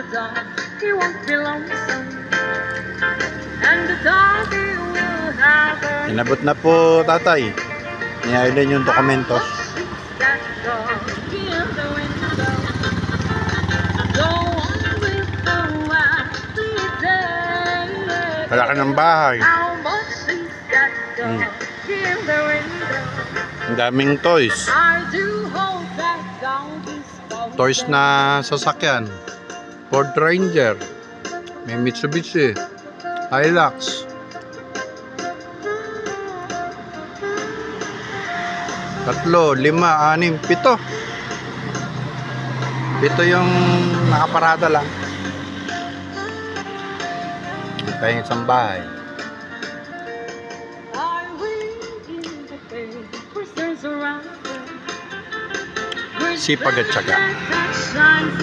dog, he won't be lonesome. And the doggy will have a... Inabot na po, tatay. Ni Arlene yung dokumentos. That dog in the window. Go on with the wild day. Wala ka ng bahay. How much is that dog in the window? Ang daming toys. I do hope that dog is spoken. Toys na sasakyan. Ford Ranger. May Mitsubishi. Hilux. Tatlo, 5, 6, 7. 7 yung nakaparada lang. Ito yung isang bahay. I read in the papers there's a river. Sipag at tiyaga. That shines